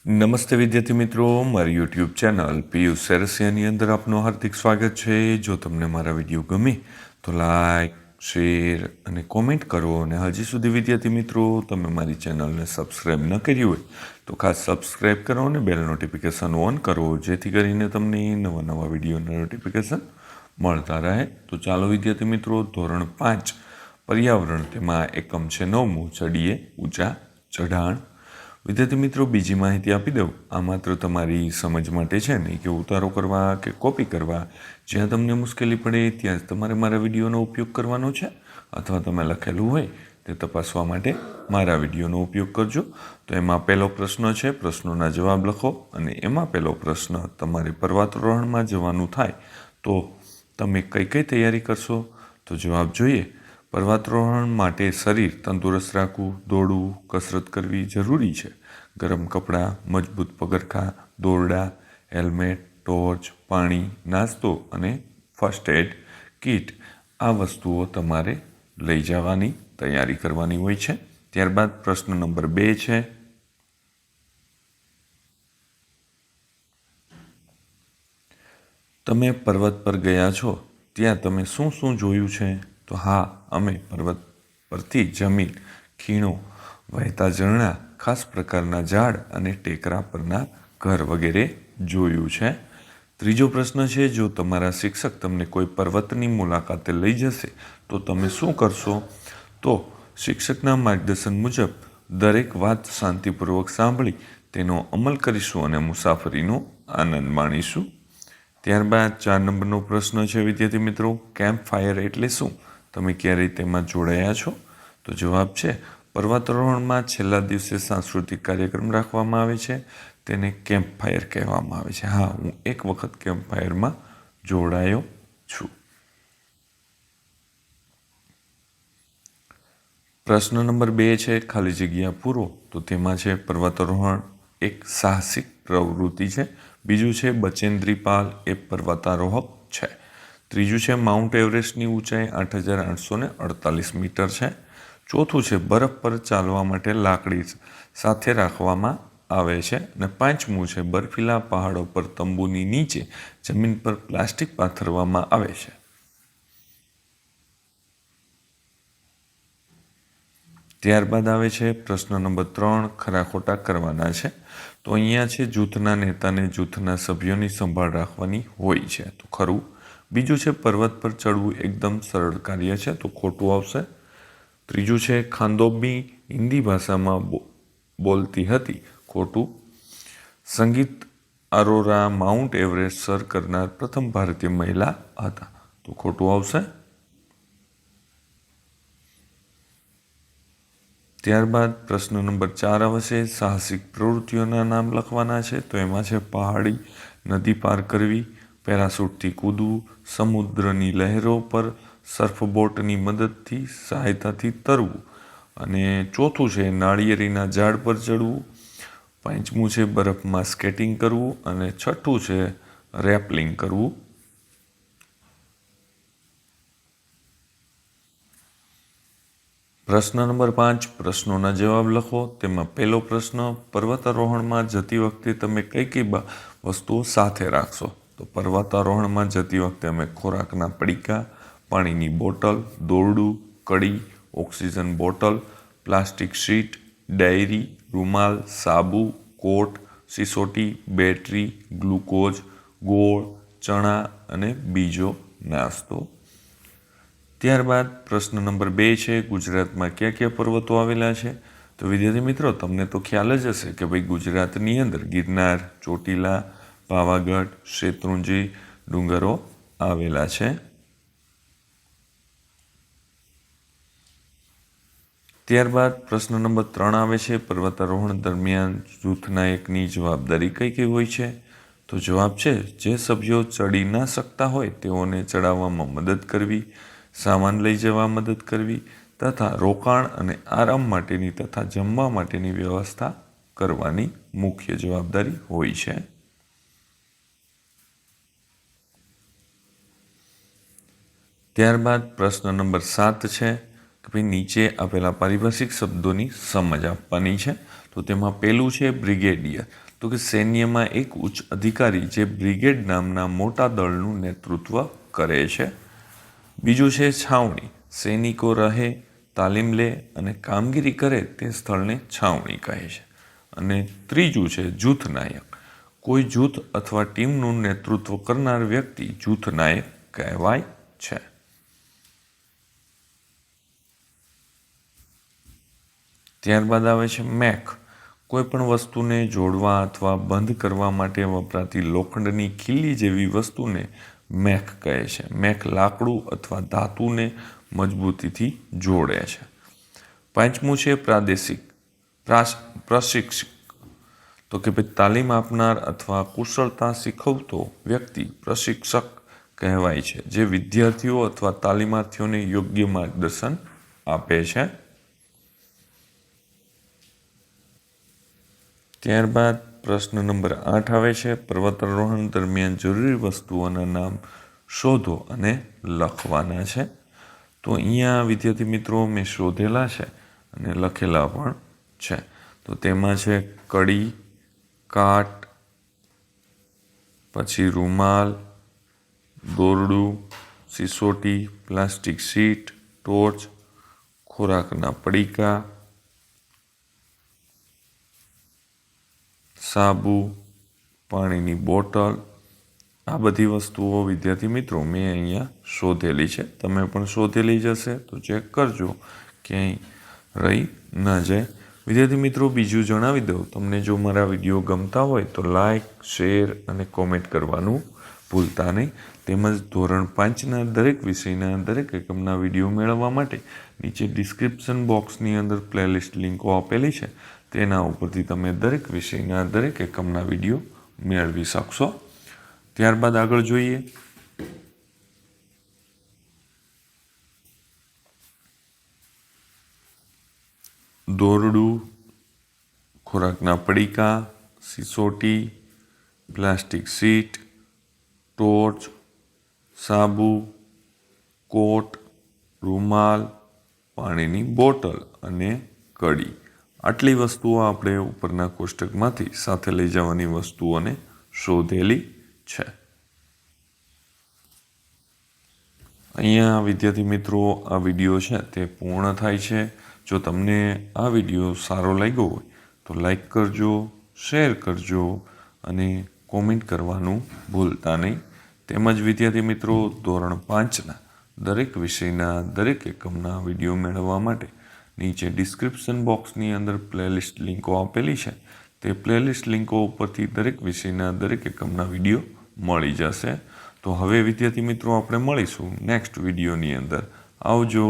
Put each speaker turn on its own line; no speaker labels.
નમસ્તે વિદ્યાર્થી મિત્રો, મારી યુટ્યુબ ચેનલ પિયુષ સેરસિયાની અંદર આપનું હાર્દિક સ્વાગત છે। જો તમને મારા વિડીયો ગમે તો લાઈક, શેર અને કોમેન્ટ કરો। અને હજી સુધી વિદ્યાર્થી મિત્રો તમે મારી ચેનલને સબસ્ક્રાઈબ ન કરી હોય તો ખાસ સબસ્ક્રાઈબ કરો અને બેલ નોટિફિકેશન ઓન કરો, જેથી કરીને તમને નવા નવા વિડીયોના નોટિફિકેશન મળતા રહે। તો ચાલો વિદ્યાર્થી મિત્રો, ધોરણ 5 પર્યાવરણ, તેમાં એકમ છે 9મું, ચડીએ ઊંચા ચઢાણ। વિદ્યાર્થી મિત્રો, બીજી માહિતી આપી દઉં, આ માત્ર તમારી સમજ માટે છે નહીં કે ઉતારો કરવા કે કોપી કરવા। જ્યાં તમને મુશ્કેલી પડે ત્યાં જ તમારે મારા વિડીયોનો ઉપયોગ કરવાનો છે, અથવા તમે લખેલું હોય તે તપાસવા માટે મારા વિડીયોનો ઉપયોગ કરજો। તો એમાં પહેલો પ્રશ્ન છે, પ્રશ્નોના જવાબ લખો। અને એમાં પહેલો પ્રશ્ન, તમારે પર્વતારોહણમાં જવાનું થાય તો તમે કઈ કઈ તૈયારી કરશો? તો જવાબ જોઈએ। પર્વતારોહણ માટે શરીર તંદુરસ્ત રાખવું, દોડવું, કસરત કરવી જરૂરી છે। ગરમ કપડાં, મજબૂત પગરખાં, દોરડા, હેલ્મેટ, ટોર્ચ, પાણી, નાસ્તો અને ફર્સ્ટ એડ કિટ, આ વસ્તુઓ તમારે લઈ જવાની તૈયારી કરવાની હોય છે। ત્યારબાદ પ્રશ્ન નંબર 2 છે, તમે પર્વત પર ગયા છો ત્યાં તમે શું શું જોયું છે? તો હા, અમે પર્વત પરથી જમીન, ખીણો, વહેતા ઝરણા, ખાસ પ્રકારના ઝાડ અને ટેકરા પરના ઘર વગેરે જોયું છે। ત્રીજો પ્રશ્ન છે, જો તમારા શિક્ષક તમને કોઈ પર્વતની મુલાકાતે લઈ જશે તો તમે શું કરશો? તો શિક્ષકના માર્ગદર્શન મુજબ દરેક વાત શાંતિપૂર્વક સાંભળી તેનો અમલ કરીશું અને મુસાફરીનો આનંદ માણીશું। ત્યારબાદ 4 નંબરનો પ્રશ્ન છે વિદ્યાર્થી મિત્રો, કેમ્પ ફાયર એટલે શું? તમે ક્યારેય તેમાં જોડાયા છો? તો જવાબ છે, પર્વતારોહણમાં છેલ્લા દિવસે સાંસ્કૃતિક કાર્યક્રમ રાખવામાં આવે છે, તેને કેમ્પ ફાયર કહેવામાં આવે છે। હા, હું એક વખત કેમ્પ ફાયરમાં જોડાયો છું। પ્રશ્ન નંબર 2 છે, ખાલી જગ્યા પૂરો। તો તેમાં છે, પર્વતારોહણ એક સાહસિક પ્રવૃત્તિ છે। બીજું છે, બચેન્દ્રી પાલ એ પર્વતારોહક છે। ત્રીજું છે, માઉન્ટ એવરેસ્ટની ઊંચાઈ 8848 મીટર છે। ચોથું છે, બરફ પર ચાલવા માટે લાકડી સાથે રાખવામાં આવે છે। અને પાંચમું છે, બર્ફીલા પહાડો પર તંબુની નીચે જમીન પર પ્લાસ્ટિક પાથરવામાં આવે છે। ત્યારબાદ આવે છે પ્રશ્ન નંબર 3, ખરા ખોટા કરવાના છે। તો અહીંયા છે, જૂથના નેતાને જૂથના સભ્યોની સંભાળ રાખવાની હોય છે, તો ખરું। બીજું છે, પર્વત પર ચડવું એકદમ સરળ કાર્ય છે, તો ખોટું આવશે। ત્રીજું છે, ખાંદોબી હિન્દી ભાષામાં બોલતી હતી, ખોટું। સંગીત અરોરા માઉન્ટ એવરેસ્ટ સર કરનાર પ્રથમ ભારતીય મહિલા હતા, તો ખોટું આવશે। ત્યારબાદ પ્રશ્ન નંબર 4 આવશે, સાહસિક પ્રવૃત્તિઓના નામ લખવાના છે। તો એમાં છે, પહાડી નદી પાર કરવી, પેરાશૂટથી કૂદવું, સમુદ્રની લહેરો પર સર્ફબોટની મદદથી સહાયતાથી તરવું, અને ચોથું છે, નાળિયેરીના ઝાડ પર ચડવું, પાંચમું છે, બરફમાં સ્કેટિંગ કરવું, અને છઠ્ઠું છે, રેપલિંગ કરવું। પ્રશ્ન નંબર 5, પ્રશ્નોના જવાબ લખો। તેમાં પહેલો પ્રશ્ન, પર્વતારોહણમાં જતી વખતે તમે કઈ કઈ વસ્તુઓ સાથે રાખશો? તો પર્વતારોહણમાં જતી વખતે અમે ખોરાકના પડીકા, પાણીની બોટલ, દોરડું, કડી, oxygen bottle, plastic sheet, diary, રૂમાલ, સાબુ, કોટ, સિસોટી, બેટરી, ગ્લુકોઝ, ગોળ, ચણા અને બીજો નાસ્તો। ત્યારબાદ પ્રશ્ન નંબર 2 છે, ગુજરાતમાં કયા કયા પર્વતો આવેલા છે? તો વિદ્યાર્થી મિત્રો, તમને તો ખ્યાલ જ હશે કે ભાઈ ગુજરાતની અંદર ગિરનાર, ચોટીલા, પાવાગઢ, શેત્રુંજી ડુંગરો આવેલા છે। ત્યારબાદ પ્રશ્ન નંબર 3 આવે છે, પર્વતારોહણ દરમિયાન જૂથના એકની જવાબદારી કઈ કઈ હોય છે? તો જવાબ છે, જે સભ્યો ચડી ના શકતા હોય તેઓને ચડાવવામાં મદદ કરવી, સામાન લઈ જવા મદદ કરવી, તથા રોકાણ અને આરામ માટેની તથા જમવા માટેની વ્યવસ્થા કરવાની મુખ્ય જવાબદારી હોય છે। ત્યારબાદ પ્રશ્ન નંબર 7 છે કે ભાઈ નીચે આપેલા પારિભાષિક શબ્દોની સમજ આપવાની છે। તો તો તેમાં પહેલું છે બ્રિગેડિયર, તો કે સૈન્યમાં એક ઉચ્ચ અધિકારી જે બ્રિગેડ નામના મોટા દળનું નેતૃત્વ કરે છે. બીજું છે છાવણી, સૈનિકો રહે, તાલીમ લે અને કામગીરી કરે તે સ્થળને છાવણી કહે છે. અને ત્રીજું છે જૂથ નાયક, કોઈ જૂથ અથવા ટીમનું નેતૃત્વ કરનાર વ્યક્તિ જૂથ નાયક કહેવાય છે. ત્યારબાદ આવે છે મેખ, કોઈ પણ વસ્તુને જોડવા અથવા બંધ કરવા માટે વપરાતી લોખંડની ખીલી જેવી વસ્તુને મેખ કહે છે. મેખ લાકડું અથવા ધાતુને મજબૂતીથી જોડે છે. પાંચમું છે પ્રશિક્ષક, તો કે ભાઈ તાલીમ આપનાર અથવા કુશળતા શીખવતો વ્યક્તિ પ્રશિક્ષક કહેવાય છે, જે વિદ્યાર્થીઓ અથવા તાલીમાર્થીઓને યોગ્ય માર્ગદર્શન આપે છે. ત્યારબાદ પ્રશ્ન નંબર 8 આવે છે, પર્વતારોહણ દરમિયાન જરૂરી વસ્તુઓના નામ શોધો અને લખવાના છે. તો અહીંયા વિદ્યાર્થી મિત્રો મેં શોધેલા છે અને લખેલા પણ છે. તો તેમાં છે કડી, કાટ, પછી રૂમાલ, દોરડું, સિસોટી, પ્લાસ્ટિક શીટ, ટોર્ચ, ખોરાકના પડીકા, સાબુ, પાણીની બોટલ. આ બધી વસ્તુઓ વિદ્યાર્થી મિત્રો મેં અહીંયા શોધેલી છે. તમે પણ શોધેલી જ હશે તો ચેક કરજો ક્યાંય રહી ન જાય. વિદ્યાર્થી મિત્રો બીજું જણાવી દઉં, તમને જો મારા વિડીયો ગમતા હોય તો લાઈક, શેર અને કોમેન્ટ કરવાનું ભૂલતા નહીં. તેમજ ધોરણ 5ના દરેક વિષયના દરેક એકમના વિડીયો મેળવવા માટે નીચે ડિસ્ક્રિપ્શન બોક્સની અંદર પ્લેલિસ્ટ લિંકો આપેલી છે, તેના ઉપરથી તમે દરેક વિષયના દરેક એકમના વિડીયો મેળવી શકશો. ત્યારબાદ આગળ જોઈએ. દોરડું, ખોરાકના પડીકા, સિસોટી, પ્લાસ્ટિક શીટ, ટોર્ચ, સાબુ, કોટ, રૂમાલ, પાણીની બોટલ અને કડી. આટલી વસ્તુઓ આપણે ઉપરના કોષ્ટકમાંથી સાથે લઈ જવાની વસ્તુઓને શોધેલી છે. અહીંયા વિદ્યાર્થી મિત્રો આ વિડીયો છે તે પૂર્ણ થાય છે. જો તમને આ વિડીયો સારો લાગ્યો હોય તો લાઈક કરજો, શેર કરજો અને કોમેન્ટ કરવાનું ભૂલતા નહીં. તેમજ વિદ્યાર્થી મિત્રો ધોરણ 5ના દરેક વિષયના દરેક એકમના વિડીયો મેળવવા માટે નીચે ડિસ્ક્રિપ્શન બોક્સની અંદર પ્લેલિસ્ટ લિંકો આપેલી છે, તે પ્લેલિસ્ટ લિંકો ઉપરથી દરેક વિષયના દરેક એકમના વિડીયો મળી જશે. તો હવે વિદ્યાર્થી મિત્રો આપણે મળીશું નેક્સ્ટ વિડીયોની અંદર. આવજો.